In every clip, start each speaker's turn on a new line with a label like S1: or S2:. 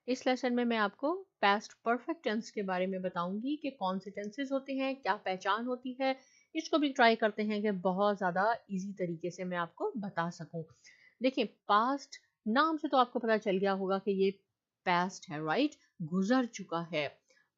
S1: इस लेसन में मैं आपको पास्ट परफेक्ट टेंस के बारे में बताऊंगी कि कौन से टेंसेस होते हैं, क्या पहचान होती है। इसको भी ट्राई करते हैं कि बहुत ज़्यादा इजी तरीके से मैं आपको बता सकूं। देखिए, पास्ट नाम से तो आपको पता चल गया होगा कि ये पास्ट है, राइट, गुजर चुका है।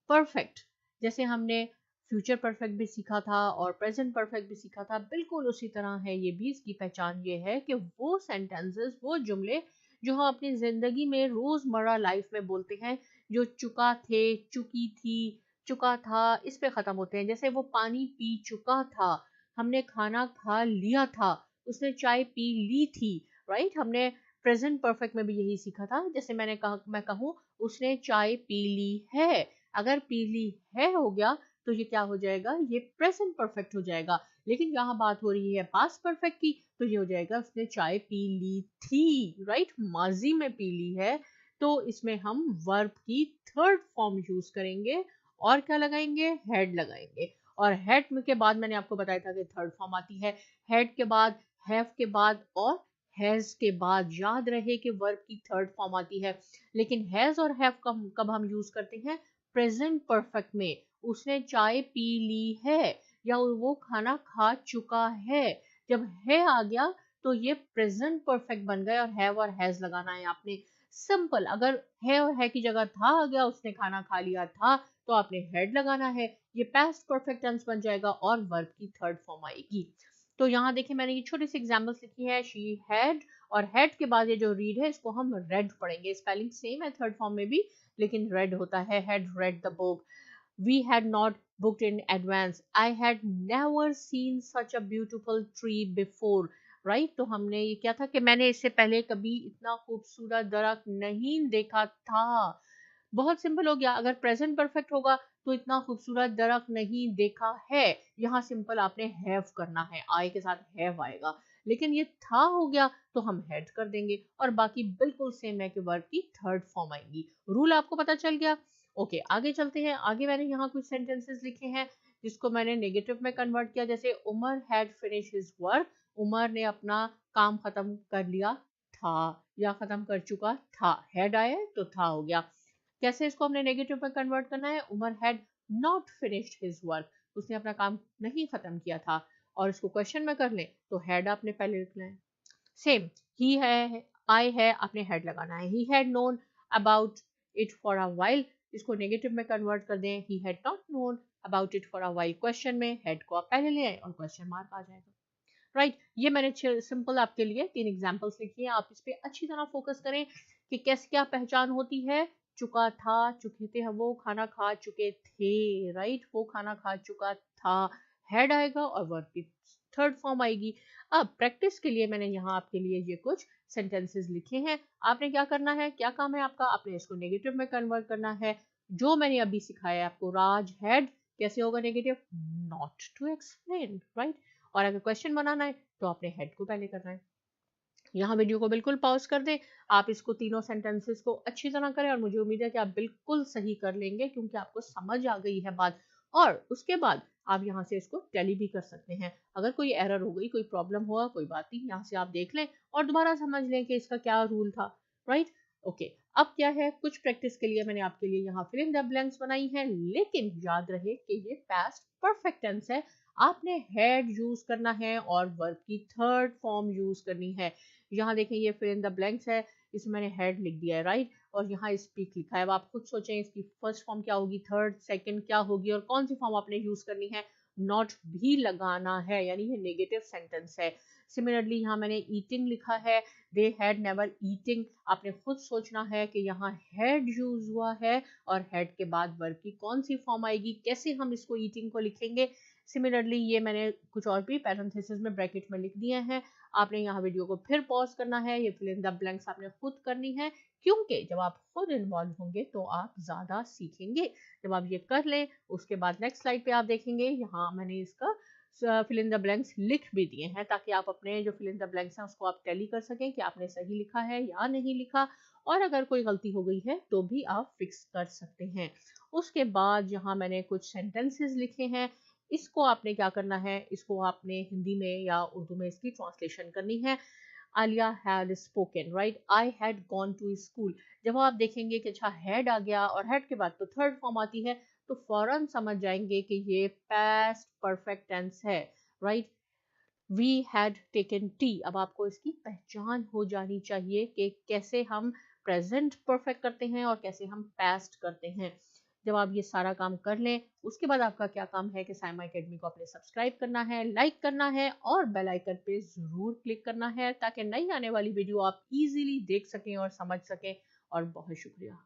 S1: परफेक्ट, जैसे हमने फ्यूचर परफेक्ट भी सीखा था और प्रेजेंट परफेक्ट भी सीखा था, बिल्कुल उसी तरह है ये भी। इसकी पहचान ये है कि वो सेंटेंसेस, वो जुमले जो हम अपनी जिंदगी में रोजमर्रा लाइफ में बोलते हैं, जो चुका थे, चुकी थी, चुका था, इस पे खत्म होते हैं। जैसे वो पानी पी चुका था, हमने खाना खा लिया था, उसने चाय पी ली थी, राइट। हमने प्रेजेंट परफेक्ट में भी यही सीखा था। जैसे मैं कहूँ उसने चाय पी ली है, अगर पी ली है हो गया तो ये क्या हो जाएगा, ये प्रेजेंट परफेक्ट हो जाएगा। लेकिन यहाँ बात हो रही है पास्ट परफेक्ट की, तो ये हो जाएगा उसने चाय पी ली थी, राइट, माजी में पी ली है। तो इसमें हम वर्ब की थर्ड फॉर्म यूज करेंगे और क्या लगाएंगे, हेड लगाएंगे। और हेड के बाद मैंने आपको बताया था कि थर्ड फॉर्म आती है, हेड के बाद, हैव के बाद और हैज के बाद। याद रहे कि वर्ब की थर्ड फॉर्म आती है। लेकिन हैज और हैव कब हम यूज करते हैं, प्रेजेंट परफेक्ट में। उसने चाय पी ली है या वो खाना खा चुका है, जब है आ गया तो ये प्रेजेंट परफेक्ट बन गए और हैव और हैज लगाना है आपने। सिंपल, अगर है और है की जगह था आ गया, उसने खाना खा लिया था, तो आपने हेड लगाना है। ये पास्ट परफेक्ट टेंस बन जाएगा और वर्ब की थर्ड फॉर्म आएगी। तो यहाँ देखिए, मैंने ये छोटी सी एग्जांपल्स लिखी है, शी हैड, और हैड के बाद ये जो रीड है इसको हम रेड पढ़ेंगे। स्पेलिंग सेम है थर्ड फॉर्म में भी, लेकिन रेड होता है, had read the book. We had not booked in advance. I had never seen such a beautiful tree before. Right? तो हमने ये क्या था कि मैंने इससे पहले कभी इतना खूबसूरत दरख्त नहीं देखा था। बहुत सिंपल हो गया। अगर प्रेजेंट परफेक्ट होगा तो इतना खूबसूरत दरख्त नहीं देखा है, यहाँ सिंपल आपने हैव करना है, आई के साथ हैव आएगा। लेकिन ये था हो गया तो हम हैड कर देंगे, और बाकी बिल्कुल सेम है कि वर्ब की थर्ड फॉर्म आएगी। रूल आपको पता चल गया। ओके, आगे चलते हैं। आगे मैंने यहाँ कुछ सेंटेंसेस लिखे हैं जिसको मैंने नेगेटिव में कन्वर्ट किया। जैसे Umar had finish his work, Umar ने अपना काम खत्म कर लिया था या खत्म कर चुका था, हैड आया तो था हो गया। कैसे इसको हमने नेगेटिव में कन्वर्ट करना है, Umar had not finished his work, उसने अपना काम नहीं खत्म किया था। और इसको क्वेश्चन में कर लें तो हैड आपने पहले लिखना है। सेम, ही है, आई है, आपने हेड लगाना है। He had known about it for a while, इसको नेगेटिव में कन्वर्ट कर दें, he had not known about it for a while. Question में हेड को आप पहले ले आए और क्वेश्चन मार्क आ जाएगा, राइट। ये मैंने सिंपल आपके लिए 3 एग्जांपल्स लिखी हैं। आप इस पे अच्छी तरह फोकस करें कि कैसे क्या पहचान होती है। चुका था, चुके थे, वो खाना खा चुके थे, राइट, वो खाना खा चुका था, हेड आएगा और वर्ब की थर्ड फॉर्म आएगी। अब प्रैक्टिस के लिए मैंने यहाँ आपके लिए ये कुछ सेंटेंसेस लिखे हैं। आपने क्या करना है, क्या काम है आपका, आपने इसको नेगेटिव में कन्वर्ट करना है। जो मैंने अभी सिखाया है आपको, राज हैड कैसे होगा negative, not to explain, right. और अगर क्वेश्चन बनाना है तो आपने हेड को पहले करना है। यहाँ वीडियो को बिल्कुल पॉज कर दें, आप इसको तीनों सेंटेंसेस को अच्छी तरह करें, और मुझे उम्मीद है कि आप बिल्कुल सही कर लेंगे क्योंकि आपको समझ आ गई है बात। और उसके बाद आप यहाँ से इसको टैली भी कर सकते हैं। अगर कोई एरर हो गई, कोई प्रॉब्लम हुआ, कोई बात नहीं, यहाँ से आप देख लें और दोबारा समझ लें कि इसका क्या रूल था, राइट। ओके, अब क्या है, कुछ प्रैक्टिस के लिए मैंने आपके लिए यहाँ फिल इन द ब्लैंक्स बनाई है, लेकिन याद रहे कि ये पास्ट परफेक्ट टेंस है। आपने हैड यूज करना है और वर्ब की थर्ड फॉर्म यूज करनी है। यहाँ देखें, ये फिल इन द ब्लैंक्स है, इसमें मैंने हेड लिख दिया है, राइट, और यहाँ स्पीक लिखा है। अब आप खुद सोचें इसकी फर्स्ट फॉर्म क्या होगी, थर्ड, सेकंड क्या होगी, और कौन सी फॉर्म आपने यूज करनी है। नॉट भी लगाना है, यानी ये नेगेटिव सेंटेंस है। सिमिलरली यहाँ मैंने ईटिंग लिखा है, दे हैड नेवर ईटिंग, आपने खुद सोचना है कि यहाँ हैड यूज हुआ है और हैड के बाद वर्ब की कौन सी फॉर्म आएगी, कैसे हम इसको ईटिंग को लिखेंगे। सिमिलरली ये मैंने कुछ और भी पैरेंथेसिस में ब्रैकेट में लिख दिए हैं। आपने यहाँ वीडियो को फिर पॉज करना है, ये फिल इन द ब्लैंक्स आपने खुद करनी है, क्योंकि जब आप खुद इन्वॉल्व होंगे तो आप ज्यादा सीखेंगे। जब आप ये कर लें उसके बाद नेक्स्ट स्लाइड पे आप देखेंगे, यहाँ मैंने इसका फिल इन द ब्लैंक्स लिख भी दिए हैं, ताकि आप अपने जो फिल इन द ब्लैंक्स हैं उसको आप टैली कर सकें कि आपने सही लिखा है या नहीं लिखा, और अगर कोई गलती हो गई है तो भी आप फिक्स कर सकते हैं। उसके बाद यहाँ मैंने कुछ सेंटेंसेस लिखे हैं, इसको आपने क्या करना है, इसको आपने हिंदी में या उर्दू में इसकी ट्रांसलेशन करनी है। Alia had spoken, right? I had gone to school. जब आप देखेंगे कि अच्छा हैड आ गया और हैड के बाद तो थर्ड फॉर्म आती है, तो फौरन समझ जाएंगे कि ये पास्ट परफेक्ट टेंस है, right? We had taken tea. अब आपको इसकी पहचान हो जानी चाहिए कि कैसे हम प्रेजेंट परफेक्ट करते हैं और कैसे हम पास्ट करते हैं। जब आप ये सारा काम कर लें, उसके बाद आपका क्या काम है कि साइमा एकेडमी को अपने सब्सक्राइब करना है, लाइक करना है और बेल आइकन पे जरूर क्लिक करना है, ताकि नई आने वाली वीडियो आप इजीली देख सकें और समझ सकें। और बहुत शुक्रिया।